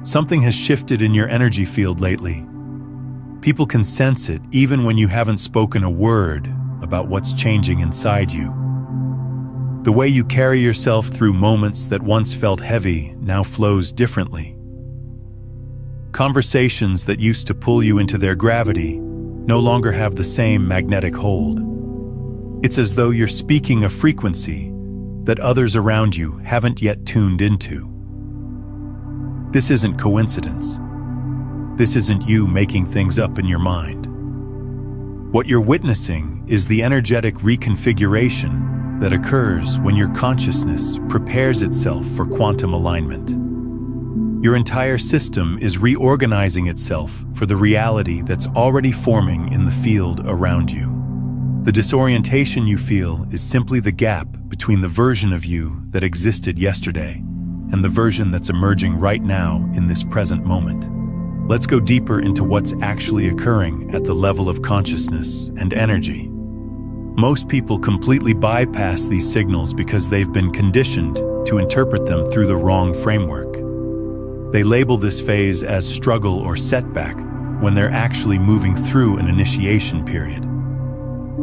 Something has shifted in your energy field lately. People can sense it even when you haven't spoken a word about what's changing inside you. The way you carry yourself through moments that once felt heavy now flows differently. Conversations that used to pull you into their gravity no longer have the same magnetic hold. It's as though you're speaking a frequency that others around you haven't yet tuned into. This isn't coincidence. This isn't you making things up in your mind. What you're witnessing is the energetic reconfiguration that occurs when your consciousness prepares itself for quantum alignment. Your entire system is reorganizing itself for the reality that's already forming in the field around you. The disorientation you feel is simply the gap between the version of you that existed yesterday and the version that's emerging right now in this present moment. Let's go deeper into what's actually occurring at the level of consciousness and energy. Most people completely bypass these signals because they've been conditioned to interpret them through the wrong framework. They label this phase as struggle or setback when they're actually moving through an initiation period.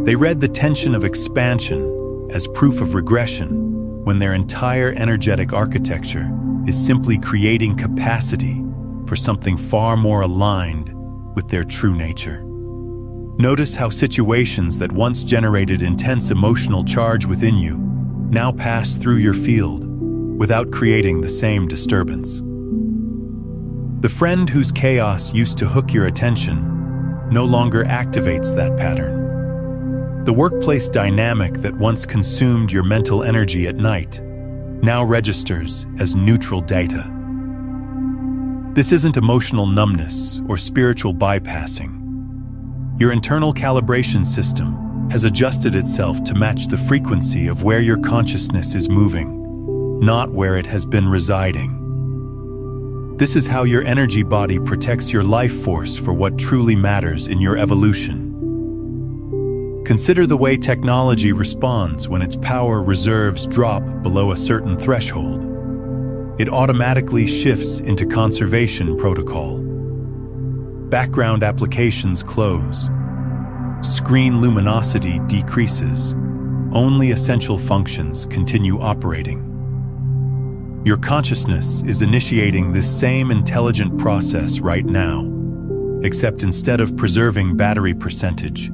They read the tension of expansion as proof of regression when their entire energetic architecture is simply creating capacity for something far more aligned with their true nature. Notice how situations that once generated intense emotional charge within you now pass through your field without creating the same disturbance. The friend whose chaos used to hook your attention no longer activates that pattern. The workplace dynamic that once consumed your mental energy at night now registers as neutral data. This isn't emotional numbness or spiritual bypassing. Your internal calibration system has adjusted itself to match the frequency of where your consciousness is moving, not where it has been residing. This is how your energy body protects your life force for what truly matters in your evolution. Consider the way technology responds when its power reserves drop below a certain threshold. It automatically shifts into conservation protocol. Background applications close. Screen luminosity decreases. Only essential functions continue operating. Your consciousness is initiating this same intelligent process right now, except instead of preserving battery percentage,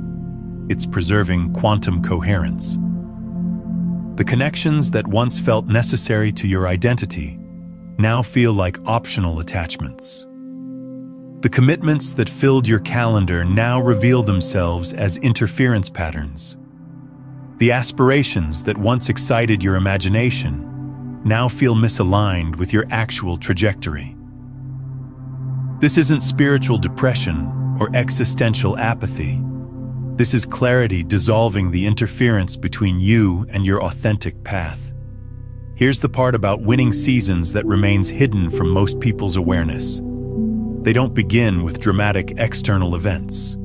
it's preserving quantum coherence. The connections that once felt necessary to your identity now feel like optional attachments. The commitments that filled your calendar now reveal themselves as interference patterns. The aspirations that once excited your imagination now feel misaligned with your actual trajectory. This isn't spiritual depression or existential apathy. This is clarity dissolving the interference between you and your authentic path. Here's the part about winning seasons that remains hidden from most people's awareness. They don't begin with dramatic external events.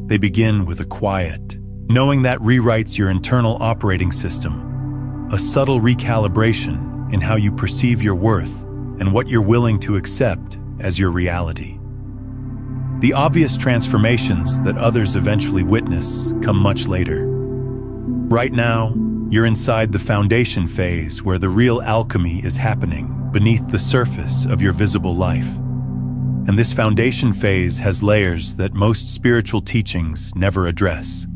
They begin with a quiet, knowing that rewrites your internal operating system, a subtle recalibration in how you perceive your worth and what you're willing to accept as your reality. The obvious transformations that others eventually witness come much later. Right now, you're inside the foundation phase where the real alchemy is happening beneath the surface of your visible life. And this foundation phase has layers that most spiritual teachings never address.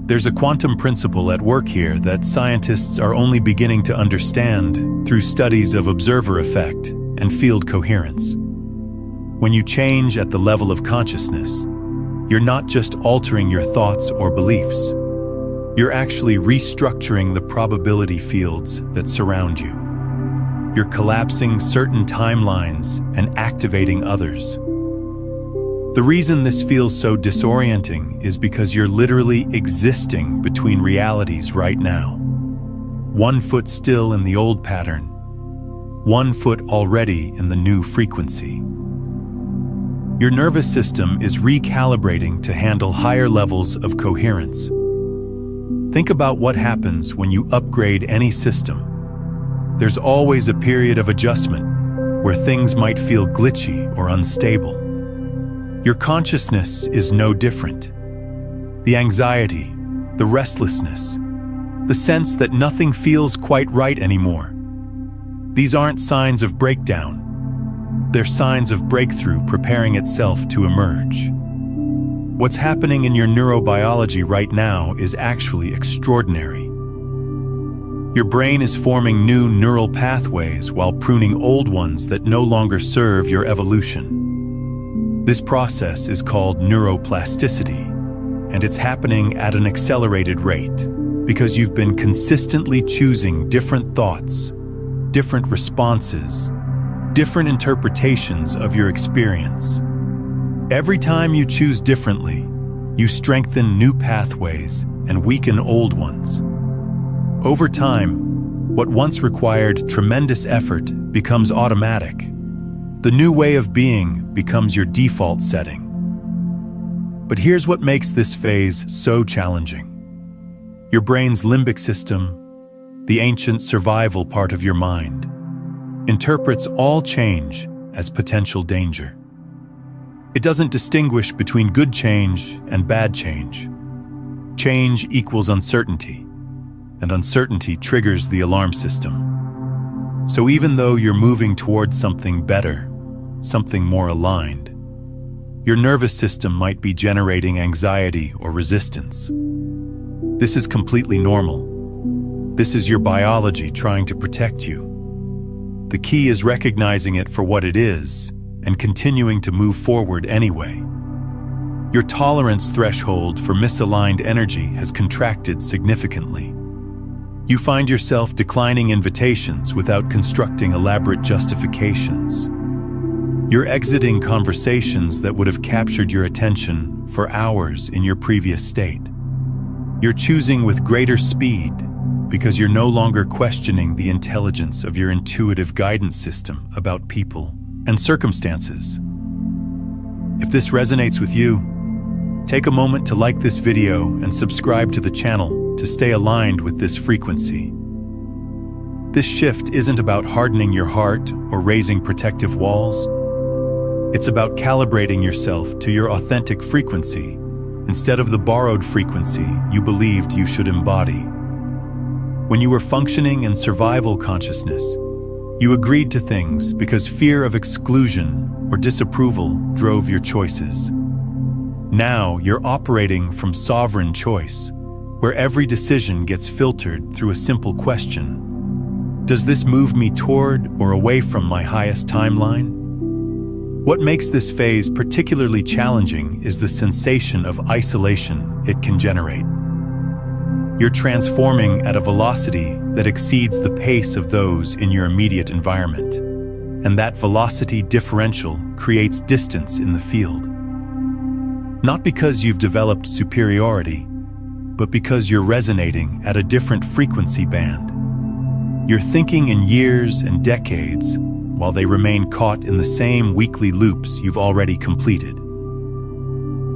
There's a quantum principle at work here that scientists are only beginning to understand through studies of observer effect and field coherence. When you change at the level of consciousness, you're not just altering your thoughts or beliefs. You're actually restructuring the probability fields that surround you. You're collapsing certain timelines and activating others. The reason this feels so disorienting is because you're literally existing between realities right now. 1 foot still in the old pattern, 1 foot already in the new frequency. Your nervous system is recalibrating to handle higher levels of coherence. Think about what happens when you upgrade any system. There's always a period of adjustment, where things might feel glitchy or unstable. Your consciousness is no different. The anxiety, the restlessness, the sense that nothing feels quite right anymore. These aren't signs of breakdown. They're signs of breakthrough preparing itself to emerge. What's happening in your neurobiology right now is actually extraordinary. Your brain is forming new neural pathways while pruning old ones that no longer serve your evolution. This process is called neuroplasticity, and it's happening at an accelerated rate because you've been consistently choosing different thoughts, different responses, different interpretations of your experience. Every time you choose differently, you strengthen new pathways and weaken old ones. Over time, what once required tremendous effort becomes automatic. The new way of being becomes your default setting. But here's what makes this phase so challenging. Your brain's limbic system, the ancient survival part of your mind, interprets all change as potential danger. It doesn't distinguish between good change and bad change. Change equals uncertainty, and uncertainty triggers the alarm system. So even though you're moving towards something better, something more aligned, your nervous system might be generating anxiety or resistance. This is completely normal. This is your biology trying to protect you. The key is recognizing it for what it is and continuing to move forward anyway. Your tolerance threshold for misaligned energy has contracted significantly. You find yourself declining invitations without constructing elaborate justifications. You're exiting conversations that would have captured your attention for hours in your previous state. You're choosing with greater speed because you're no longer questioning the intelligence of your intuitive guidance system about people and circumstances. If this resonates with you, take a moment to like this video and subscribe to the channel to stay aligned with this frequency. This shift isn't about hardening your heart or raising protective walls. It's about calibrating yourself to your authentic frequency instead of the borrowed frequency you believed you should embody. When you were functioning in survival consciousness, you agreed to things because fear of exclusion or disapproval drove your choices. Now you're operating from sovereign choice, where every decision gets filtered through a simple question. Does this move me toward or away from my highest timeline? What makes this phase particularly challenging is the sensation of isolation it can generate. You're transforming at a velocity that exceeds the pace of those in your immediate environment, and that velocity differential creates distance in the field. Not because you've developed superiority, but because you're resonating at a different frequency band. You're thinking in years and decades, while they remain caught in the same weekly loops you've already completed.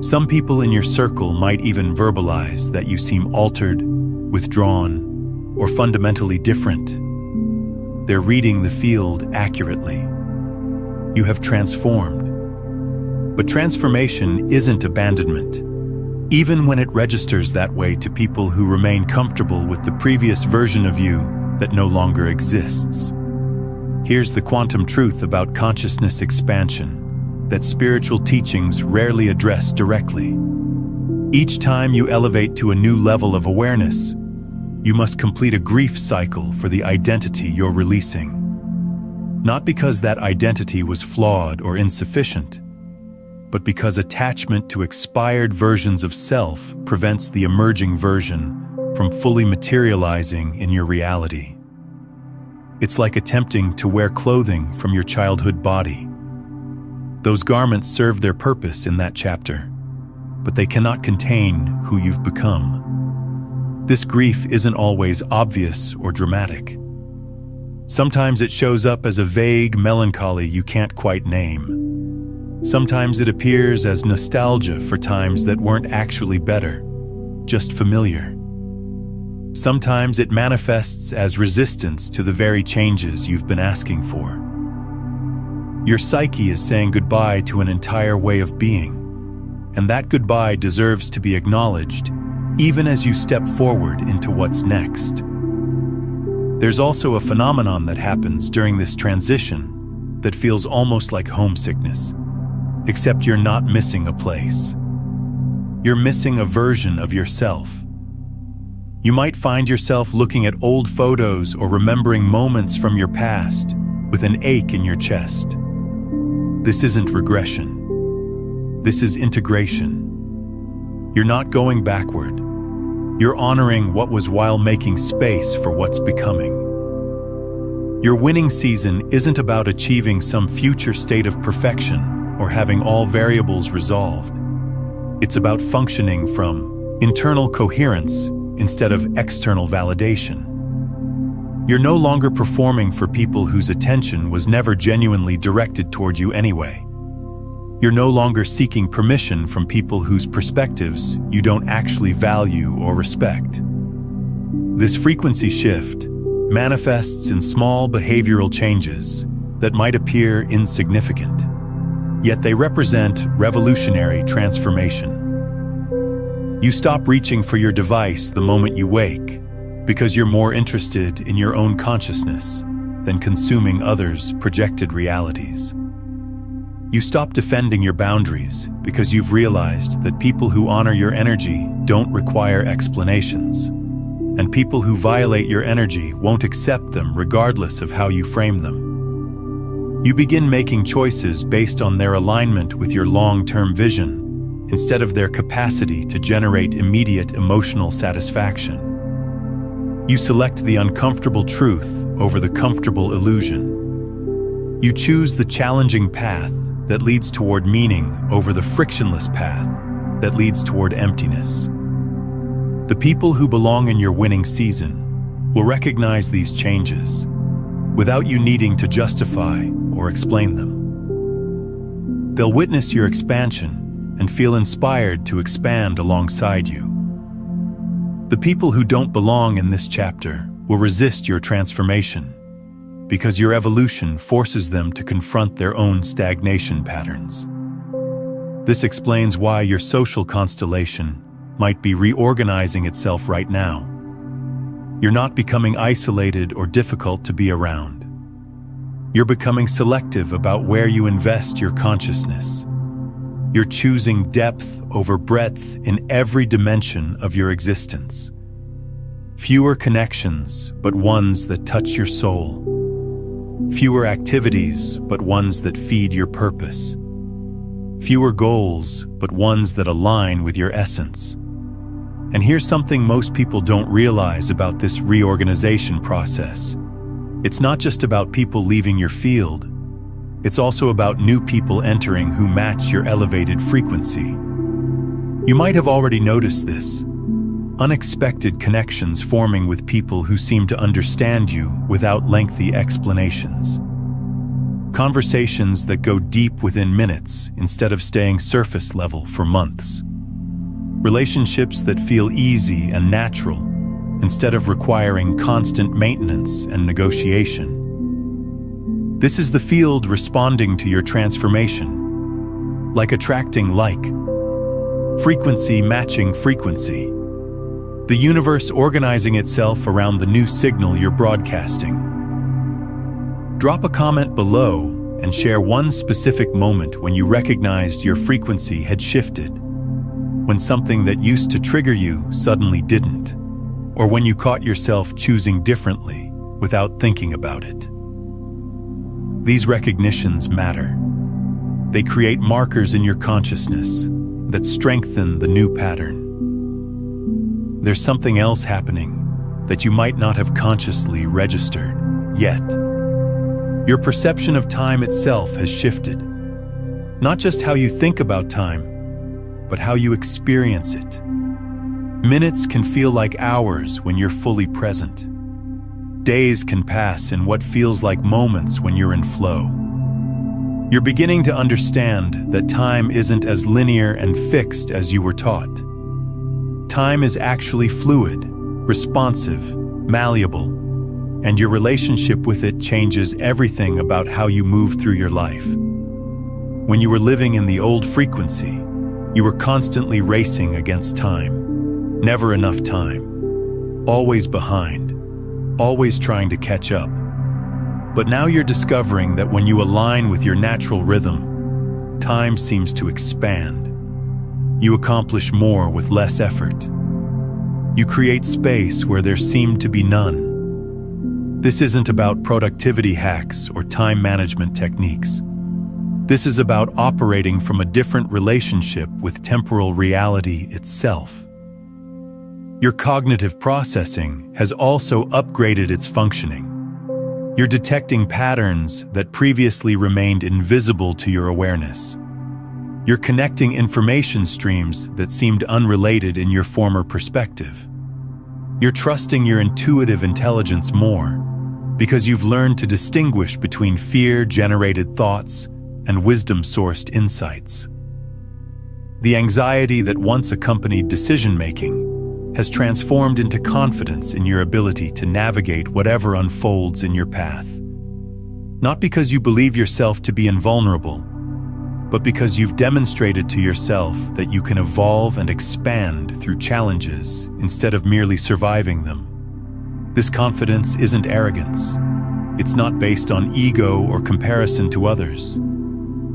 Some people in your circle might even verbalize that you seem altered, withdrawn, or fundamentally different. They're reading the field accurately. You have transformed. But transformation isn't abandonment, even when it registers that way to people who remain comfortable with the previous version of you that no longer exists. Here's the quantum truth about consciousness expansion that spiritual teachings rarely address directly. Each time you elevate to a new level of awareness, you must complete a grief cycle for the identity you're releasing. Not because that identity was flawed or insufficient, but because attachment to expired versions of self prevents the emerging version from fully materializing in your reality. It's like attempting to wear clothing from your childhood body. Those garments serve their purpose in that chapter, but they cannot contain who you've become. This grief isn't always obvious or dramatic. Sometimes it shows up as a vague melancholy you can't quite name. Sometimes it appears as nostalgia for times that weren't actually better, just familiar. Sometimes it manifests as resistance to the very changes you've been asking for. Your psyche is saying goodbye to an entire way of being, and that goodbye deserves to be acknowledged, even as you step forward into what's next. There's also a phenomenon that happens during this transition that feels almost like homesickness, except you're not missing a place. You're missing a version of yourself. You might find yourself looking at old photos or remembering moments from your past with an ache in your chest. This isn't regression. This is integration. You're not going backward. You're honoring what was while making space for what's becoming. Your winning season isn't about achieving some future state of perfection or having all variables resolved. It's about functioning from internal coherence instead of external validation. You're no longer performing for people whose attention was never genuinely directed toward you anyway. You're no longer seeking permission from people whose perspectives you don't actually value or respect. This frequency shift manifests in small behavioral changes that might appear insignificant, yet they represent revolutionary transformation. You stop reaching for your device the moment you wake because you're more interested in your own consciousness than consuming others' projected realities. You stop defending your boundaries because you've realized that people who honor your energy don't require explanations, and people who violate your energy won't accept them regardless of how you frame them. You begin making choices based on their alignment with your long-term vision, instead of their capacity to generate immediate emotional satisfaction. You select the uncomfortable truth over the comfortable illusion. You choose the challenging path that leads toward meaning over the frictionless path that leads toward emptiness. The people who belong in your winning season will recognize these changes without you needing to justify or explain them. They'll witness your expansion and feel inspired to expand alongside you. The people who don't belong in this chapter will resist your transformation because your evolution forces them to confront their own stagnation patterns. This explains why your social constellation might be reorganizing itself right now. You're not becoming isolated or difficult to be around. You're becoming selective about where you invest your consciousness. You're choosing depth over breadth in every dimension of your existence. Fewer connections, but ones that touch your soul. Fewer activities, but ones that feed your purpose. Fewer goals, but ones that align with your essence. And here's something most people don't realize about this reorganization process. It's not just about people leaving your field. It's also about new people entering who match your elevated frequency. You might have already noticed this. Unexpected connections forming with people who seem to understand you without lengthy explanations. Conversations that go deep within minutes instead of staying surface level for months. Relationships that feel easy and natural instead of requiring constant maintenance and negotiation. This is the field responding to your transformation, like attracting like. Frequency matching frequency. The universe organizing itself around the new signal you're broadcasting. Drop a comment below and share one specific moment when you recognized your frequency had shifted, when something that used to trigger you suddenly didn't, or when you caught yourself choosing differently without thinking about it. These recognitions matter. They create markers in your consciousness that strengthen the new pattern. There's something else happening that you might not have consciously registered yet. Your perception of time itself has shifted. Not just how you think about time, but how you experience it. Minutes can feel like hours when you're fully present. Days can pass in what feels like moments when you're in flow. You're beginning to understand that time isn't as linear and fixed as you were taught. Time is actually fluid, responsive, malleable, and your relationship with it changes everything about how you move through your life. When you were living in the old frequency, you were constantly racing against time. Never enough time. Always behind. Always trying to catch up. But now you're discovering that when you align with your natural rhythm, time seems to expand. You accomplish more with less effort. You create space where there seemed to be none. This isn't about productivity hacks or time management techniques. This is about operating from a different relationship with temporal reality itself. Your cognitive processing has also upgraded its functioning. You're detecting patterns that previously remained invisible to your awareness. You're connecting information streams that seemed unrelated in your former perspective. You're trusting your intuitive intelligence more because you've learned to distinguish between fear-generated thoughts and wisdom-sourced insights. The anxiety that once accompanied decision-making has transformed into confidence in your ability to navigate whatever unfolds in your path. Not because you believe yourself to be invulnerable, but because you've demonstrated to yourself that you can evolve and expand through challenges instead of merely surviving them. This confidence isn't arrogance. It's not based on ego or comparison to others.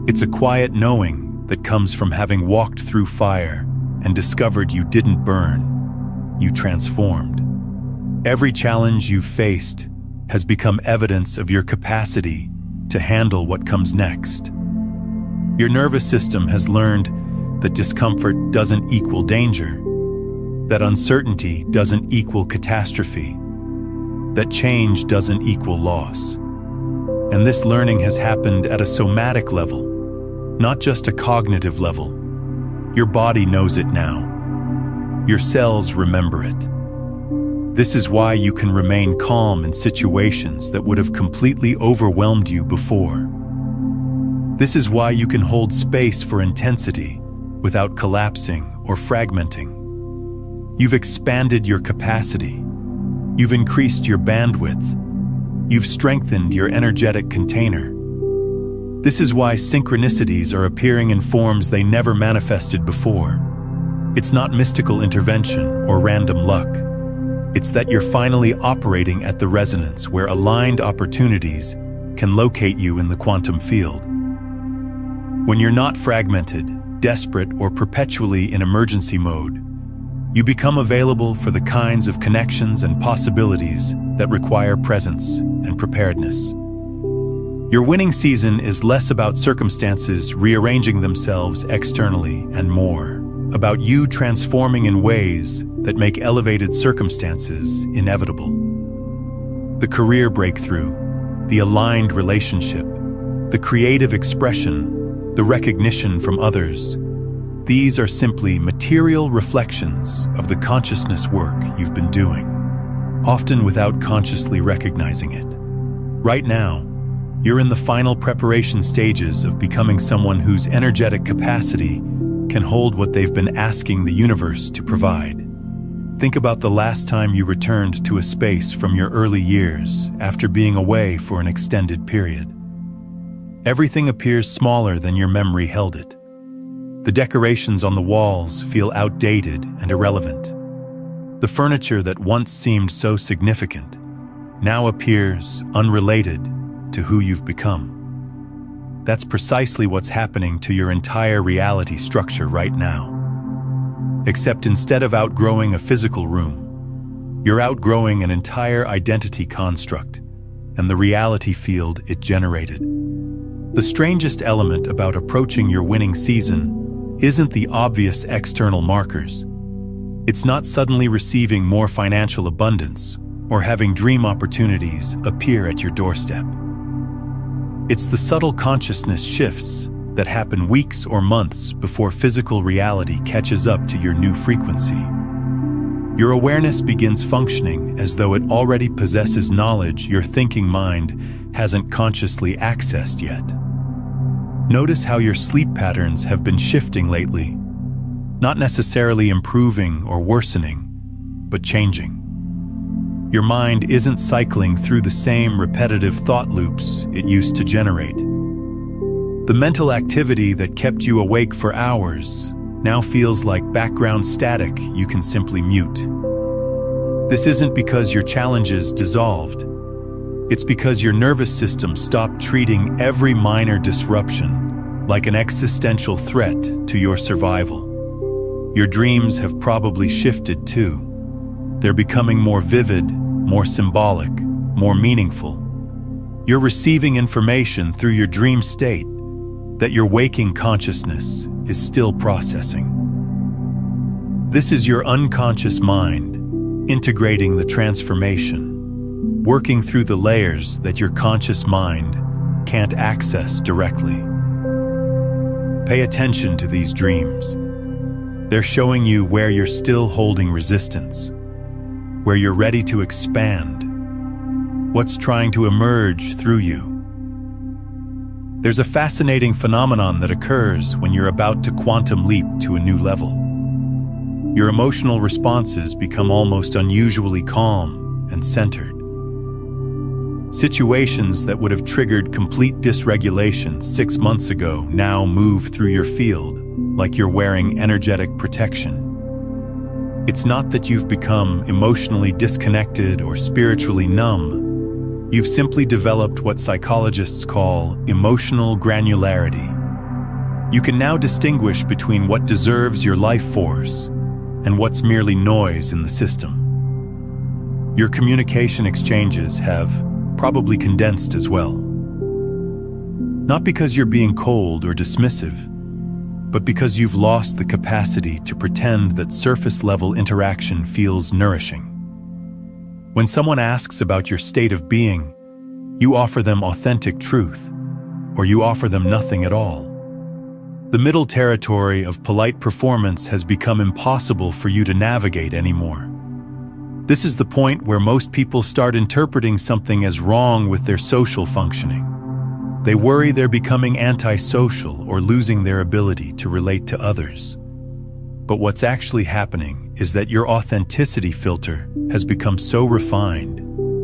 It's a quiet knowing that comes from having walked through fire and discovered you didn't burn, you transformed. Every challenge you've faced has become evidence of your capacity to handle what comes next. Your nervous system has learned that discomfort doesn't equal danger, that uncertainty doesn't equal catastrophe, that change doesn't equal loss. And this learning has happened at a somatic level, not just a cognitive level. Your body knows it now. Your cells remember it. This is why you can remain calm in situations that would have completely overwhelmed you before. This is why you can hold space for intensity without collapsing or fragmenting. You've expanded your capacity. You've increased your bandwidth. You've strengthened your energetic container. This is why synchronicities are appearing in forms they never manifested before. It's not mystical intervention or random luck. It's that you're finally operating at the resonance where aligned opportunities can locate you in the quantum field. When you're not fragmented, desperate, or perpetually in emergency mode, you become available for the kinds of connections and possibilities that require presence and preparedness. Your winning season is less about circumstances rearranging themselves externally and more about you transforming in ways that make elevated circumstances inevitable. The career breakthrough, the aligned relationship, the creative expression, the recognition from others, these are simply material reflections of the consciousness work you've been doing, often without consciously recognizing it. Right now, you're in the final preparation stages of becoming someone whose energetic capacity can hold what they've been asking the universe to provide. Think about the last time you returned to a space from your early years after being away for an extended period. Everything appears smaller than your memory held it. The decorations on the walls feel outdated and irrelevant. The furniture that once seemed so significant now appears unrelated to who you've become. That's precisely what's happening to your entire reality structure right now. Except instead of outgrowing a physical room, you're outgrowing an entire identity construct and the reality field it generated. The strangest element about approaching your winning season isn't the obvious external markers. It's not suddenly receiving more financial abundance or having dream opportunities appear at your doorstep. It's the subtle consciousness shifts that happen weeks or months before physical reality catches up to your new frequency. Your awareness begins functioning as though it already possesses knowledge your thinking mind hasn't consciously accessed yet. Notice how your sleep patterns have been shifting lately, not necessarily improving or worsening, but changing. Your mind isn't cycling through the same repetitive thought loops it used to generate. The mental activity that kept you awake for hours now feels like background static you can simply mute. This isn't because your challenges dissolved. It's because your nervous system stopped treating every minor disruption like an existential threat to your survival. Your dreams have probably shifted too. They're becoming more vivid, more symbolic, more meaningful. You're receiving information through your dream state that your waking consciousness is still processing. This is your unconscious mind integrating the transformation, working through the layers that your conscious mind can't access directly. Pay attention to these dreams. They're showing you where you're still holding resistance, where you're ready to expand, what's trying to emerge through you. There's a fascinating phenomenon that occurs when you're about to quantum leap to a new level. Your emotional responses become almost unusually calm and centered. Situations that would have triggered complete dysregulation 6 months ago now move through your field like you're wearing energetic protection. It's not that you've become emotionally disconnected or spiritually numb. You've simply developed what psychologists call emotional granularity. You can now distinguish between what deserves your life force and what's merely noise in the system. Your communication exchanges have probably condensed as well. Not because you're being cold or dismissive, but because you've lost the capacity to pretend that surface-level interaction feels nourishing. When someone asks about your state of being, you offer them authentic truth, or you offer them nothing at all. The middle territory of polite performance has become impossible for you to navigate anymore. This is the point where most people start interpreting something as wrong with their social functioning. They worry they're becoming antisocial or losing their ability to relate to others. But what's actually happening is that your authenticity filter has become so refined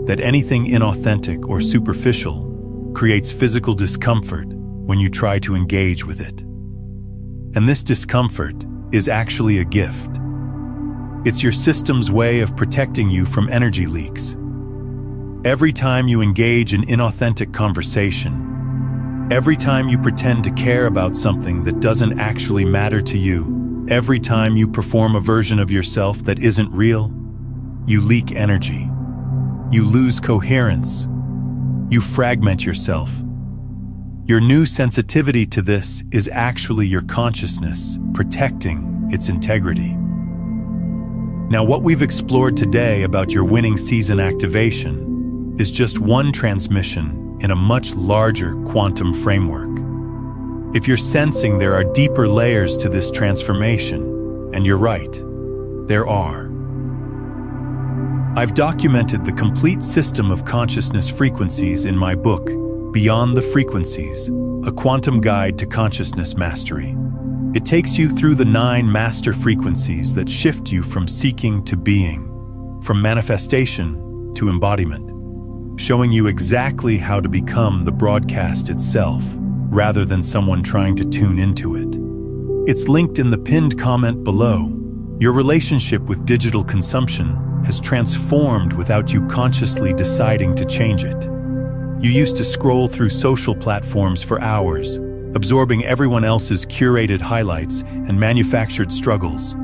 that anything inauthentic or superficial creates physical discomfort when you try to engage with it. And this discomfort is actually a gift. It's your system's way of protecting you from energy leaks. Every time you engage in inauthentic conversation, every time you pretend to care about something that doesn't actually matter to you, every time you perform a version of yourself that isn't real, you leak energy. You lose coherence. You fragment yourself. Your new sensitivity to this is actually your consciousness protecting its integrity. Now, what we've explored today about your winning season activation is just one transmission in a much larger quantum framework. If you're sensing there are deeper layers to this transformation, and you're right, there are. I've documented the complete system of consciousness frequencies in my book, Beyond the Frequencies, a quantum guide to consciousness mastery. It takes you through the 9 master frequencies that shift you from seeking to being, from manifestation to embodiment, showing you exactly how to become the broadcast itself, rather than someone trying to tune into it. It's linked in the pinned comment below. Your relationship with digital consumption has transformed without you consciously deciding to change it. You used to scroll through social platforms for hours, absorbing everyone else's curated highlights and manufactured struggles.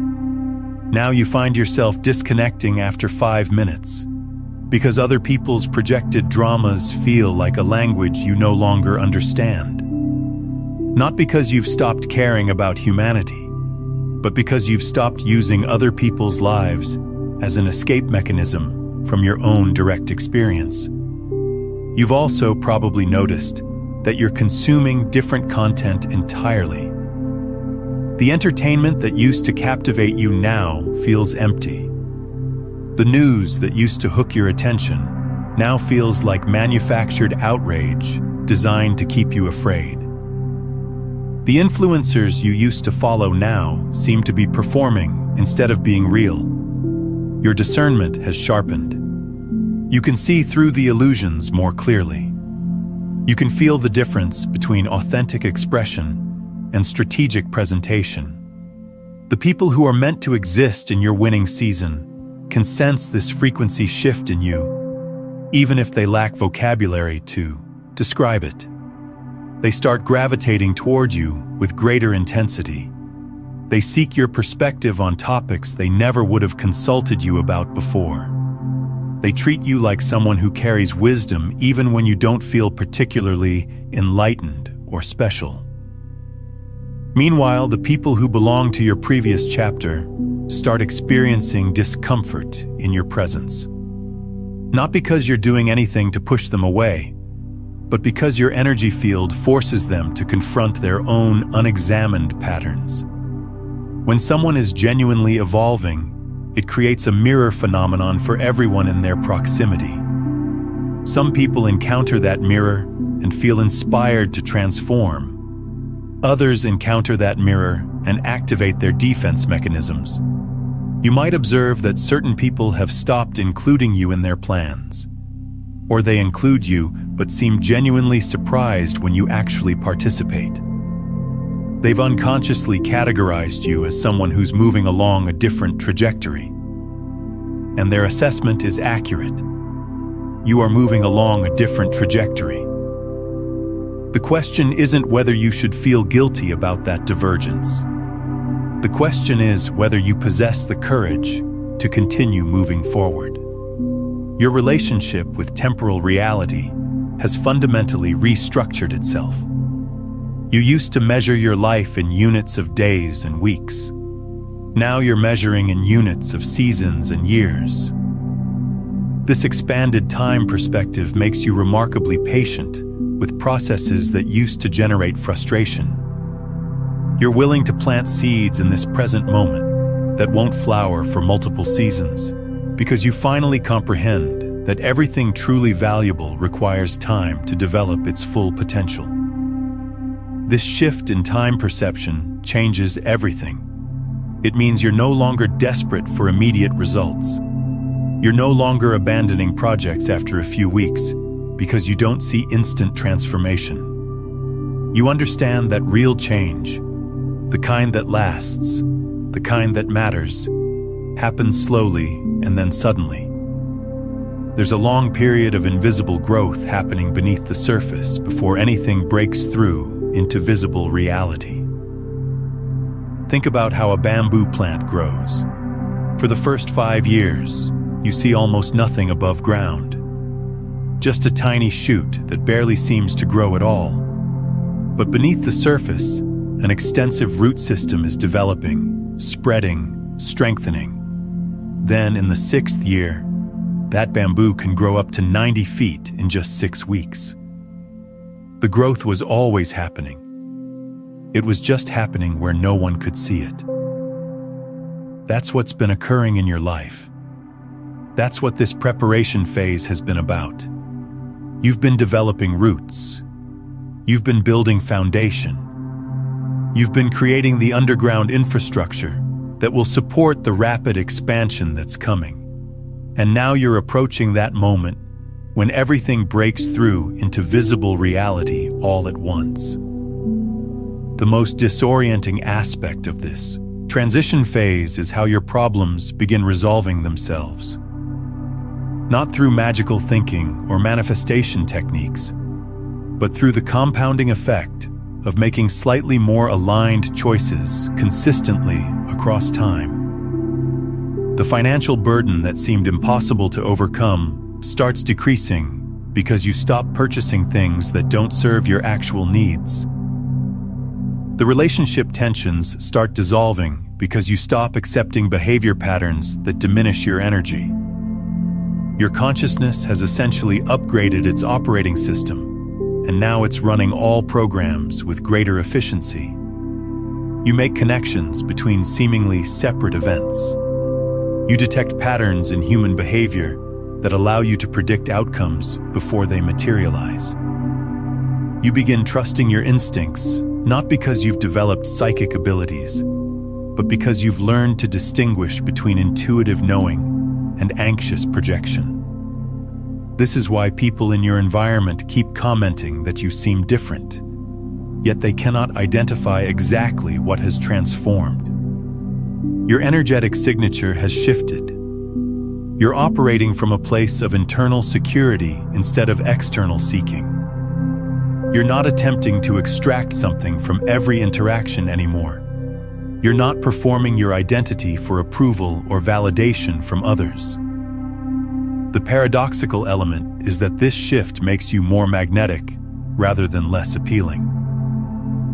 Now you find yourself disconnecting after 5 minutes, because other people's projected dramas feel like a language you no longer understand. Not because you've stopped caring about humanity, but because you've stopped using other people's lives as an escape mechanism from your own direct experience. You've also probably noticed that you're consuming different content entirely. The entertainment that used to captivate you now feels empty. The news that used to hook your attention now feels like manufactured outrage designed to keep you afraid. The influencers you used to follow now seem to be performing instead of being real. Your discernment has sharpened. You can see through the illusions more clearly. You can feel the difference between authentic expression and strategic presentation. The people who are meant to exist in your winning season can sense this frequency shift in you, even if they lack vocabulary to describe it. They start gravitating toward you with greater intensity. They seek your perspective on topics they never would have consulted you about before. They treat you like someone who carries wisdom even when you don't feel particularly enlightened or special. Meanwhile, the people who belong to your previous chapter start experiencing discomfort in your presence. Not because you're doing anything to push them away, but because your energy field forces them to confront their own unexamined patterns. When someone is genuinely evolving, it creates a mirror phenomenon for everyone in their proximity. Some people encounter that mirror and feel inspired to transform. Others encounter that mirror and activate their defense mechanisms. You might observe that certain people have stopped including you in their plans. Or they include you but seem genuinely surprised when you actually participate. They've unconsciously categorized you as someone who's moving along a different trajectory. And their assessment is accurate. You are moving along a different trajectory. The question isn't whether you should feel guilty about that divergence. The question is whether you possess the courage to continue moving forward. Your relationship with temporal reality has fundamentally restructured itself. You used to measure your life in units of days and weeks. Now you're measuring in units of seasons and years. This expanded time perspective makes you remarkably patient with processes that used to generate frustration. You're willing to plant seeds in this present moment that won't flower for multiple seasons, because you finally comprehend that everything truly valuable requires time to develop its full potential. This shift in time perception changes everything. It means you're no longer desperate for immediate results. You're no longer abandoning projects after a few weeks because you don't see instant transformation. You understand that real change, the kind that lasts, the kind that matters, happens slowly and then suddenly. There's a long period of invisible growth happening beneath the surface before anything breaks through into visible reality. Think about how a bamboo plant grows. For the first 5 years, you see almost nothing above ground. Just a tiny shoot that barely seems to grow at all. But beneath the surface, an extensive root system is developing, spreading, strengthening. Then, in the 6th year, that bamboo can grow up to 90 feet in just 6 weeks. The growth was always happening. It was just happening where no one could see it. That's what's been occurring in your life. That's what this preparation phase has been about. You've been developing roots. You've been building foundation. You've been creating the underground infrastructure that will support the rapid expansion that's coming. And now you're approaching that moment when everything breaks through into visible reality all at once. The most disorienting aspect of this transition phase is how your problems begin resolving themselves. Not through magical thinking or manifestation techniques, but through the compounding effect of making slightly more aligned choices consistently across time. The financial burden that seemed impossible to overcome starts decreasing because you stop purchasing things that don't serve your actual needs. The relationship tensions start dissolving because you stop accepting behavior patterns that diminish your energy. Your consciousness has essentially upgraded its operating system, and now it's running all programs with greater efficiency. You make connections between seemingly separate events. You detect patterns in human behavior that allow you to predict outcomes before they materialize. You begin trusting your instincts, not because you've developed psychic abilities, but because you've learned to distinguish between intuitive knowing and anxious projection. This is why people in your environment keep commenting that you seem different, yet they cannot identify exactly what has transformed. Your energetic signature has shifted. You're operating from a place of internal security instead of external seeking. You're not attempting to extract something from every interaction anymore. You're not performing your identity for approval or validation from others. The paradoxical element is that this shift makes you more magnetic rather than less appealing.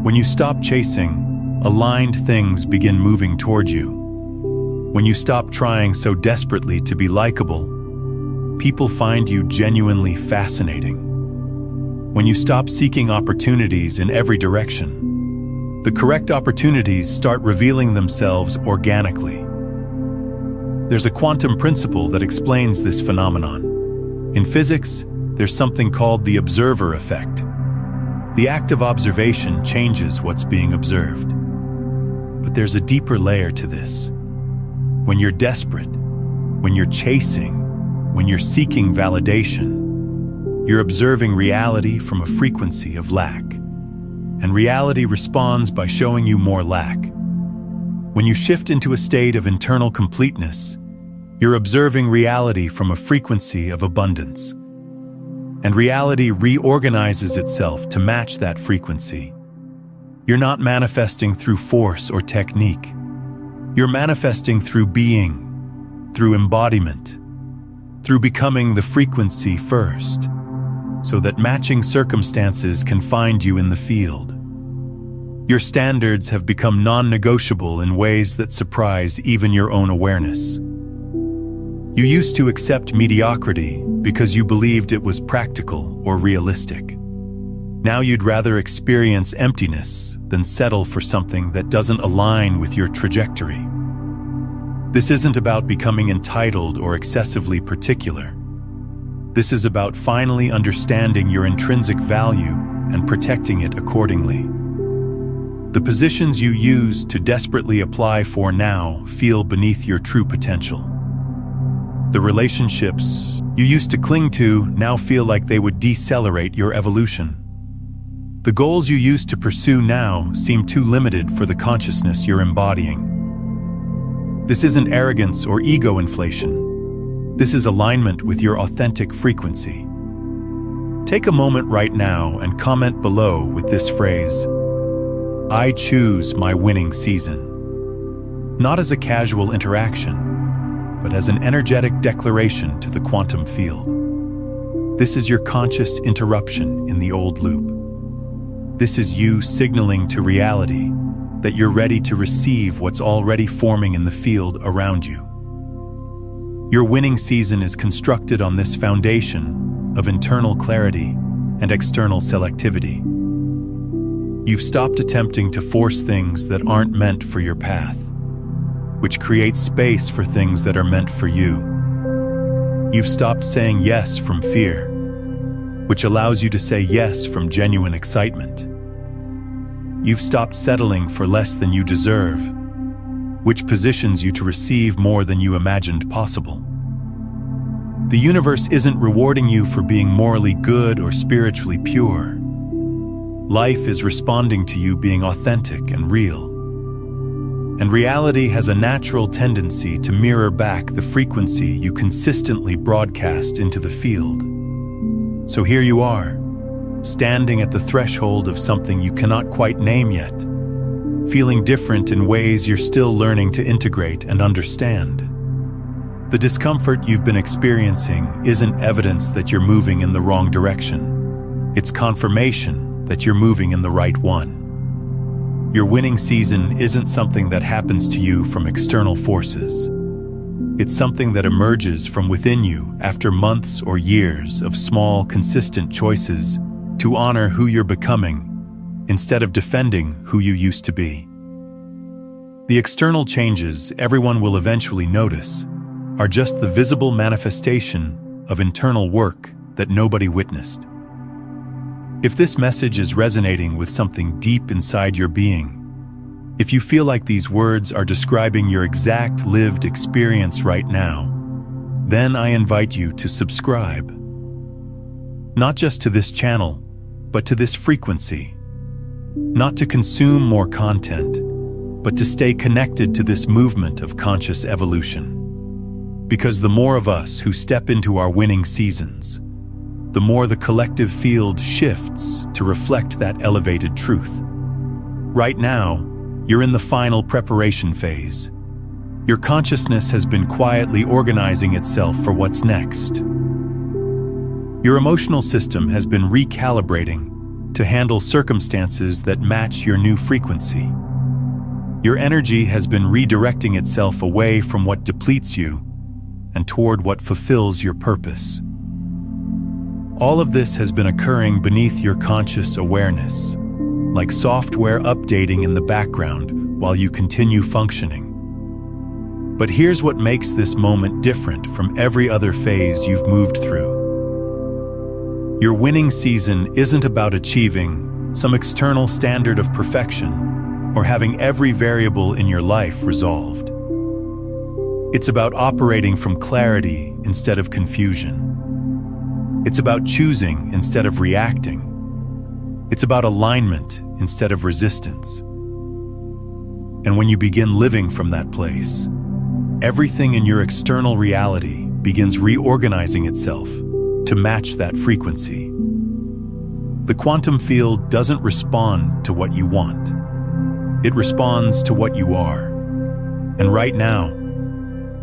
When you stop chasing, aligned things begin moving toward you. When you stop trying so desperately to be likable, people find you genuinely fascinating. When you stop seeking opportunities in every direction, the correct opportunities start revealing themselves organically. There's a quantum principle that explains this phenomenon. In physics, there's something called the observer effect. The act of observation changes what's being observed. But there's a deeper layer to this. When you're desperate, when you're chasing, when you're seeking validation, you're observing reality from a frequency of lack. And reality responds by showing you more lack. When you shift into a state of internal completeness, you're observing reality from a frequency of abundance. And reality reorganizes itself to match that frequency. You're not manifesting through force or technique. You're manifesting through being, through embodiment, through becoming the frequency first, so that matching circumstances can find you in the field. Your standards have become non-negotiable in ways that surprise even your own awareness. You used to accept mediocrity because you believed it was practical or realistic. Now you'd rather experience emptiness than settle for something that doesn't align with your trajectory. This isn't about becoming entitled or excessively particular. This is about finally understanding your intrinsic value and protecting it accordingly. The positions you use to desperately apply for now feel beneath your true potential. The relationships you used to cling to now feel like they would decelerate your evolution. The goals you used to pursue now seem too limited for the consciousness you're embodying. This isn't arrogance or ego inflation. This is alignment with your authentic frequency. Take a moment right now and comment below with this phrase: I choose my winning season. Not as a casual interaction, but as an energetic declaration to the quantum field. This is your conscious interruption in the old loop. This is you signaling to reality that you're ready to receive what's already forming in the field around you. Your winning season is constructed on this foundation of internal clarity and external selectivity. You've stopped attempting to force things that aren't meant for your path, which creates space for things that are meant for you. You've stopped saying yes from fear, which allows you to say yes from genuine excitement. You've stopped settling for less than you deserve, which positions you to receive more than you imagined possible. The universe isn't rewarding you for being morally good or spiritually pure. Life is responding to you being authentic and real. And reality has a natural tendency to mirror back the frequency you consistently broadcast into the field. So here you are, standing at the threshold of something you cannot quite name yet, feeling different in ways you're still learning to integrate and understand. The discomfort you've been experiencing isn't evidence that you're moving in the wrong direction. It's confirmation that you're moving in the right one. Your winning season isn't something that happens to you from external forces. It's something that emerges from within you after months or years of small, consistent choices to honor who you're becoming instead of defending who you used to be. The external changes everyone will eventually notice are just the visible manifestation of internal work that nobody witnessed. If this message is resonating with something deep inside your being, if you feel like these words are describing your exact lived experience right now, then I invite you to subscribe. Not just to this channel, but to this frequency. Not to consume more content, but to stay connected to this movement of conscious evolution. Because the more of us who step into our winning seasons, the more the collective field shifts to reflect that elevated truth. Right now, you're in the final preparation phase. Your consciousness has been quietly organizing itself for what's next. Your emotional system has been recalibrating to handle circumstances that match your new frequency. Your energy has been redirecting itself away from what depletes you and toward what fulfills your purpose. All of this has been occurring beneath your conscious awareness, like software updating in the background while you continue functioning. But here's what makes this moment different from every other phase you've moved through. Your winning season isn't about achieving some external standard of perfection or having every variable in your life resolved. It's about operating from clarity instead of confusion. It's about choosing instead of reacting. It's about alignment instead of resistance. And when you begin living from that place, everything in your external reality begins reorganizing itself to match that frequency. The quantum field doesn't respond to what you want. It responds to what you are. And right now,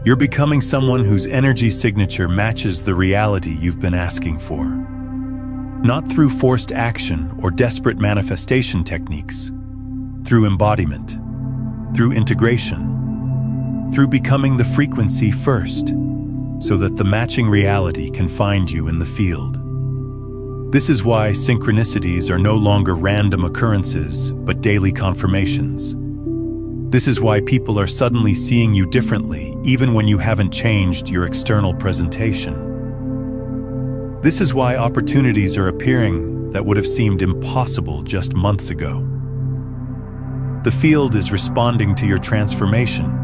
you're becoming someone whose energy signature matches the reality you've been asking for. Not through forced action or desperate manifestation techniques, through embodiment, through integration, through becoming the frequency first, so that the matching reality can find you in the field. This is why synchronicities are no longer random occurrences, but daily confirmations. This is why people are suddenly seeing you differently, even when you haven't changed your external presentation. This is why opportunities are appearing that would have seemed impossible just months ago. The field is responding to your transformation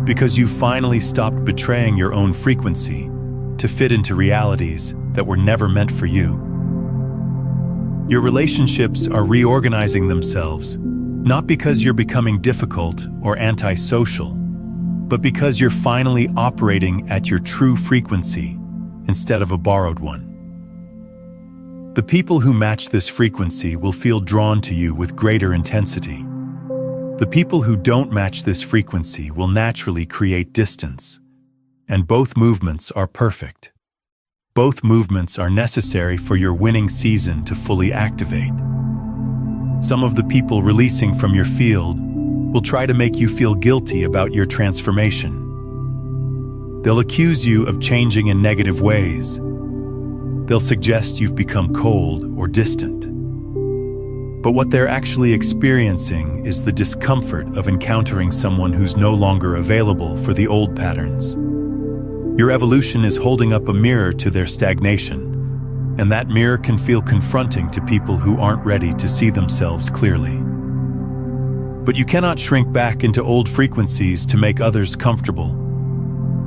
because you've finally stopped betraying your own frequency to fit into realities that were never meant for you. Your relationships are reorganizing themselves, not because you're becoming difficult or antisocial, but because you're finally operating at your true frequency instead of a borrowed one. The people who match this frequency will feel drawn to you with greater intensity. The people who don't match this frequency will naturally create distance, and both movements are perfect. Both movements are necessary for your winning season to fully activate. Some of the people releasing from your field will try to make you feel guilty about your transformation. They'll accuse you of changing in negative ways. They'll suggest you've become cold or distant. But what they're actually experiencing is the discomfort of encountering someone who's no longer available for the old patterns. Your evolution is holding up a mirror to their stagnation, and that mirror can feel confronting to people who aren't ready to see themselves clearly. But you cannot shrink back into old frequencies to make others comfortable.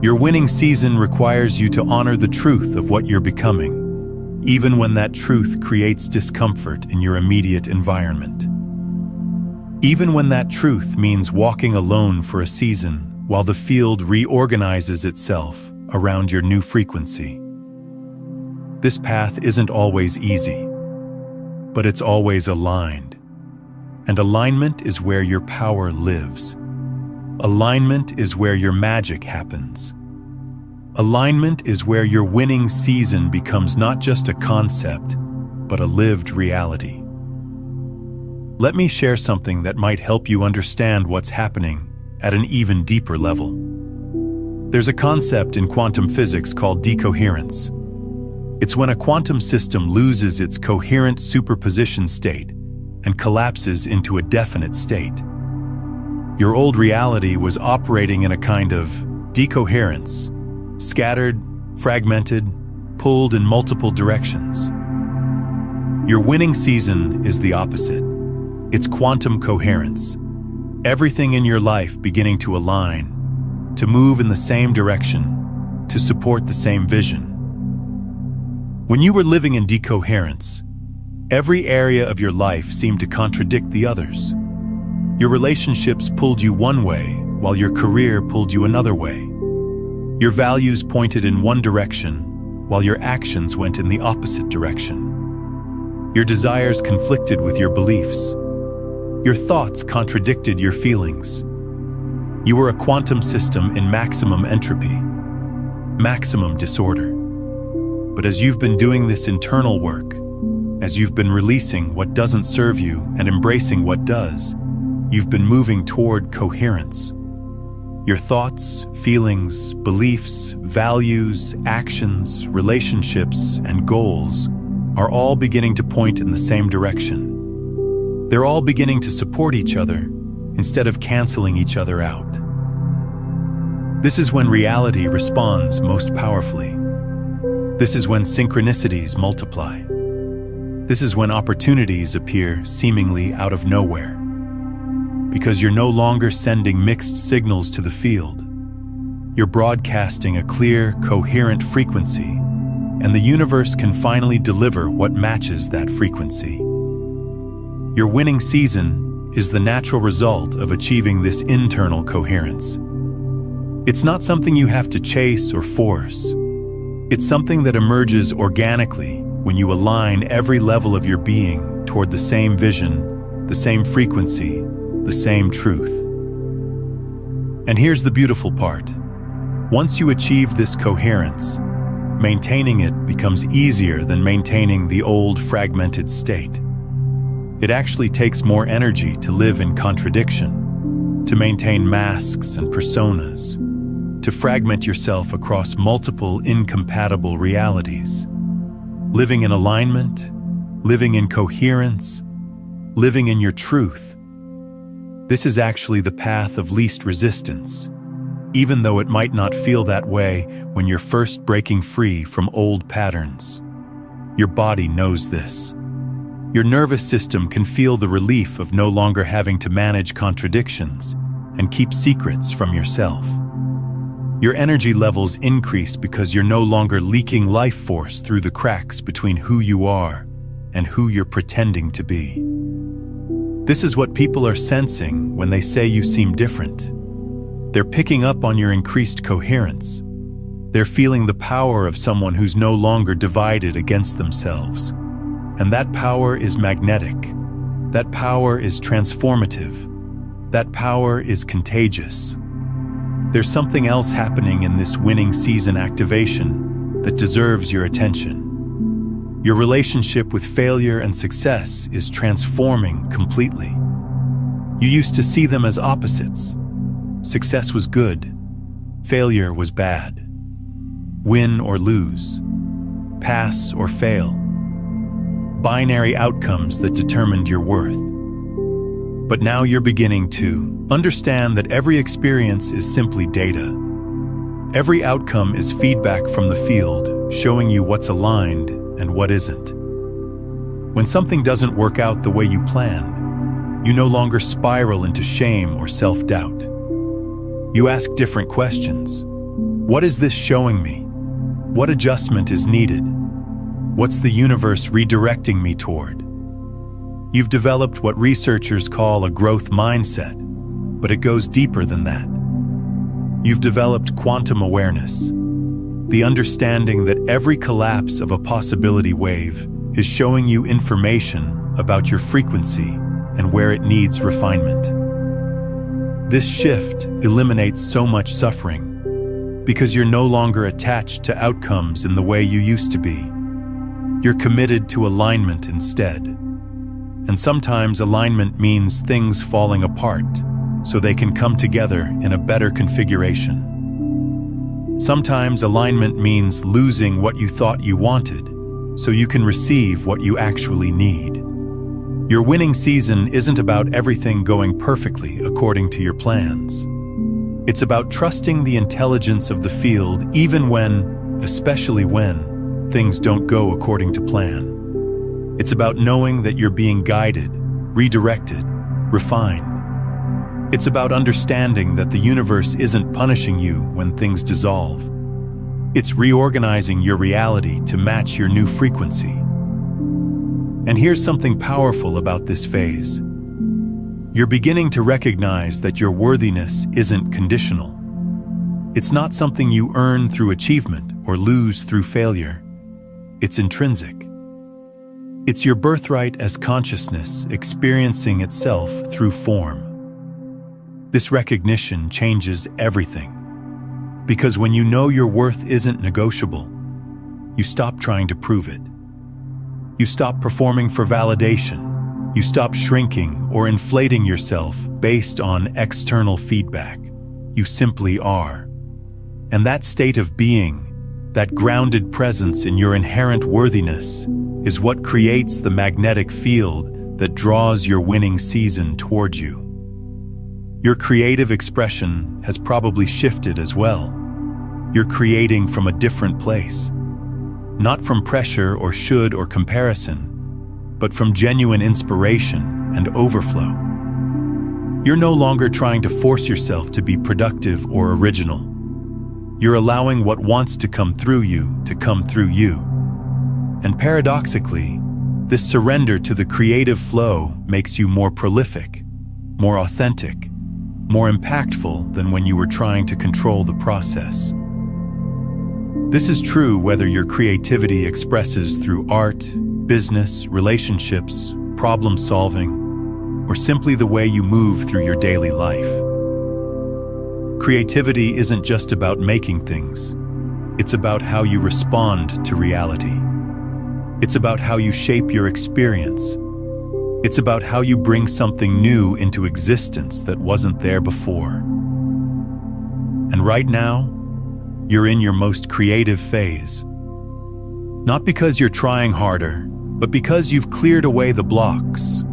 Your winning season requires you to honor the truth of what you're becoming, even when that truth creates discomfort in your immediate environment. Even when that truth means walking alone for a season while the field reorganizes itself around your new frequency. This path isn't always easy, but it's always aligned. And alignment is where your power lives. Alignment is where your magic happens. Alignment is where your winning season becomes not just a concept, but a lived reality. Let me share something that might help you understand what's happening at an even deeper level. There's a concept in quantum physics called decoherence. It's when a quantum system loses its coherent superposition state and collapses into a definite state. Your old reality was operating in a kind of decoherence, scattered, fragmented, pulled in multiple directions. Your winning season is the opposite. It's quantum coherence. Everything in your life beginning to align, to move in the same direction, to support the same vision. When you were living in decoherence, every area of your life seemed to contradict the others. Your relationships pulled you one way, while your career pulled you another way. Your values pointed in one direction, while your actions went in the opposite direction. Your desires conflicted with your beliefs. Your thoughts contradicted your feelings. You were a quantum system in maximum entropy, maximum disorder. But as you've been doing this internal work, as you've been releasing what doesn't serve you and embracing what does, you've been moving toward coherence. Your thoughts, feelings, beliefs, values, actions, relationships, and goals are all beginning to point in the same direction. They're all beginning to support each other instead of canceling each other out. This is when reality responds most powerfully. This is when synchronicities multiply. This is when opportunities appear seemingly out of nowhere. Because you're no longer sending mixed signals to the field. You're broadcasting a clear, coherent frequency, and the universe can finally deliver what matches that frequency. Your winning season is the natural result of achieving this internal coherence. It's not something you have to chase or force. It's something that emerges organically when you align every level of your being toward the same vision, the same frequency, the same truth. And here's the beautiful part. Once you achieve this coherence, maintaining it becomes easier than maintaining the old fragmented state. It actually takes more energy to live in contradiction, to maintain masks and personas, to fragment yourself across multiple incompatible realities. Living in alignment, living in coherence, living in your truth. This is actually the path of least resistance, even though it might not feel that way when you're first breaking free from old patterns. Your body knows this. Your nervous system can feel the relief of no longer having to manage contradictions and keep secrets from yourself. Your energy levels increase because you're no longer leaking life force through the cracks between who you are and who you're pretending to be. This is what people are sensing when they say you seem different. They're picking up on your increased coherence. They're feeling the power of someone who's no longer divided against themselves. And that power is magnetic. That power is transformative. That power is contagious. There's something else happening in this winning season activation that deserves your attention. Your relationship with failure and success is transforming completely. You used to see them as opposites. Success was good. Failure was bad. Win or lose. Pass or fail. Binary outcomes that determined your worth. But now you're beginning to understand that every experience is simply data. Every outcome is feedback from the field, showing you what's aligned and what isn't. When something doesn't work out the way you planned, you no longer spiral into shame or self-doubt. You ask different questions. What is this showing me? What adjustment is needed? What's the universe redirecting me toward? You've developed what researchers call a growth mindset, but it goes deeper than that. You've developed quantum awareness, the understanding that every collapse of a possibility wave is showing you information about your frequency and where it needs refinement. This shift eliminates so much suffering because you're no longer attached to outcomes in the way you used to be. You're committed to alignment instead. And sometimes alignment means things falling apart so they can come together in a better configuration. Sometimes alignment means losing what you thought you wanted so you can receive what you actually need. Your winning season isn't about everything going perfectly according to your plans. It's about trusting the intelligence of the field even when, especially when, things don't go according to plan. It's about knowing that you're being guided, redirected, refined. It's about understanding that the universe isn't punishing you when things dissolve. It's reorganizing your reality to match your new frequency. And here's something powerful about this phase. You're beginning to recognize that your worthiness isn't conditional. It's not something you earn through achievement or lose through failure. It's intrinsic. It's your birthright as consciousness experiencing itself through form. This recognition changes everything. Because when you know your worth isn't negotiable, you stop trying to prove it. You stop performing for validation. You stop shrinking or inflating yourself based on external feedback. You simply are. And that state of being, that grounded presence in your inherent worthiness, is what creates the magnetic field that draws your winning season toward you. Your creative expression has probably shifted as well. You're creating from a different place. Not from pressure or should or comparison, but from genuine inspiration and overflow. You're no longer trying to force yourself to be productive or original. You're allowing what wants to come through you to come through you. And paradoxically, this surrender to the creative flow makes you more prolific, more authentic, more impactful than when you were trying to control the process. This is true whether your creativity expresses through art, business, relationships, problem solving, or simply the way you move through your daily life. Creativity isn't just about making things. It's about how you respond to reality. It's about how you shape your experience. It's about how you bring something new into existence that wasn't there before. And right now, you're in your most creative phase. Not because you're trying harder, but because you've cleared away the blocks.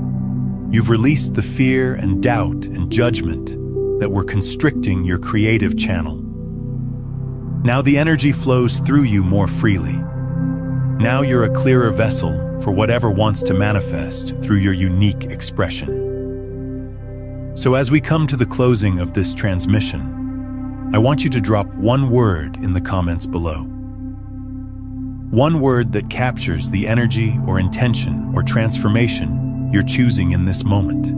You've released the fear and doubt and judgment that were constricting your creative channel. Now the energy flows through you more freely. Now you're a clearer vessel for whatever wants to manifest through your unique expression. So as we come to the closing of this transmission, I want you to drop one word in the comments below. One word that captures the energy or intention or transformation you're choosing in this moment.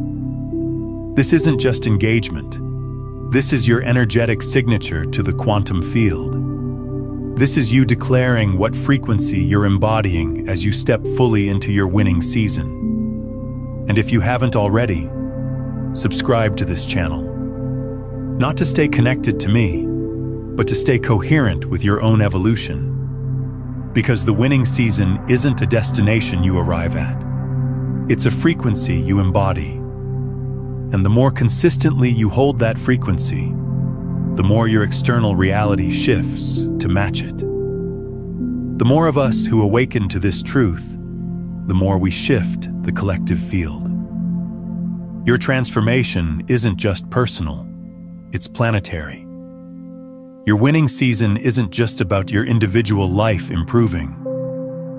This isn't just engagement. This is your energetic signature to the quantum field. This is you declaring what frequency you're embodying as you step fully into your winning season. And if you haven't already, subscribe to this channel. Not to stay connected to me, but to stay coherent with your own evolution. Because the winning season isn't a destination you arrive at. It's a frequency you embody. And the more consistently you hold that frequency, the more your external reality shifts to match it. The more of us who awaken to this truth, the more we shift the collective field. Your transformation isn't just personal, it's planetary. Your winning season isn't just about your individual life improving.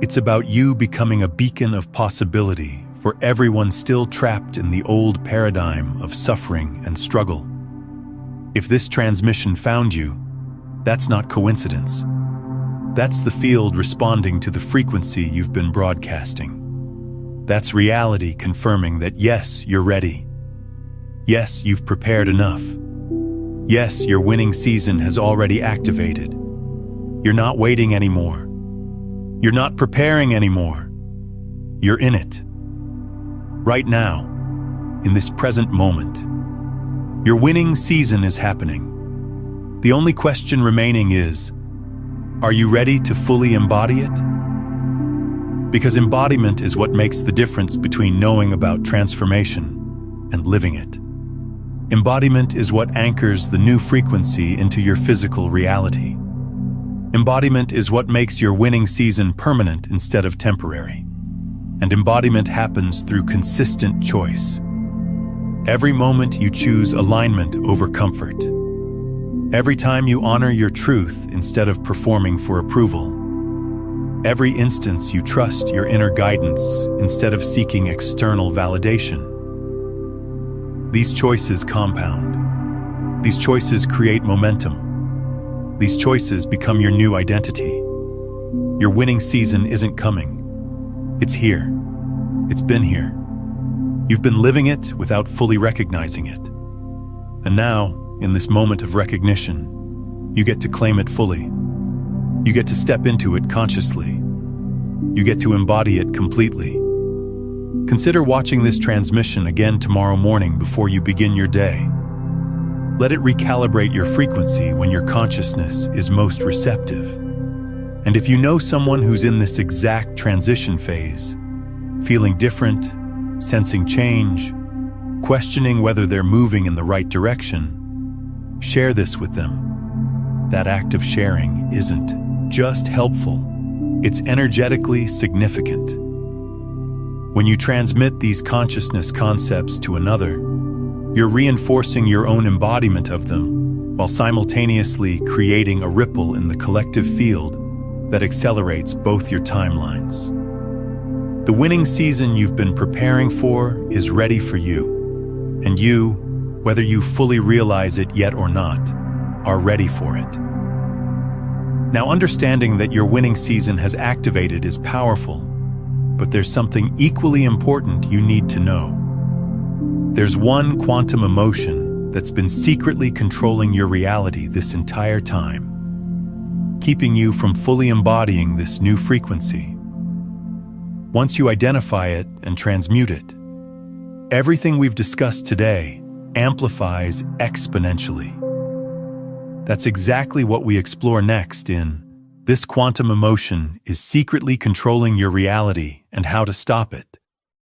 It's about you becoming a beacon of possibility for everyone still trapped in the old paradigm of suffering and struggle. If this transmission found you, that's not coincidence. That's the field responding to the frequency you've been broadcasting. That's reality confirming that yes, you're ready. Yes, you've prepared enough. Yes, your winning season has already activated. You're not waiting anymore. You're not preparing anymore. You're in it. Right now, in this present moment, your winning season is happening. The only question remaining is, are you ready to fully embody it? Because embodiment is what makes the difference between knowing about transformation and living it. Embodiment is what anchors the new frequency into your physical reality. Embodiment is what makes your winning season permanent instead of temporary. And embodiment happens through consistent choice. Every moment you choose alignment over comfort. Every time you honor your truth instead of performing for approval. Every instance you trust your inner guidance instead of seeking external validation. These choices compound. These choices create momentum. these choices become your new identity. Your winning season isn't coming. It's here. It's been here. You've been living it without fully recognizing it. And now, in this moment of recognition, you get to claim it fully. You get to step into it consciously. You get to embody it completely. Consider watching this transmission again tomorrow morning before you begin your day. Let it recalibrate your frequency when your consciousness is most receptive. And if you know someone who's in this exact transition phase, feeling different, sensing change, questioning whether they're moving in the right direction, share this with them. That act of sharing isn't just helpful, it's energetically significant. When you transmit these consciousness concepts to another, you're reinforcing your own embodiment of them while simultaneously creating a ripple in the collective field that accelerates both your timelines. The winning season you've been preparing for is ready for you, and you, whether you fully realize it yet or not, are ready for it. Now, understanding that your winning season has activated is powerful, but there's something equally important you need to know. There's one quantum emotion that's been secretly controlling your reality this entire time, keeping you from fully embodying this new frequency. Once you identify it and transmute it, everything we've discussed today amplifies exponentially. That's exactly what we explore next in This Quantum Emotion is Secretly Controlling Your Reality and How to Stop It.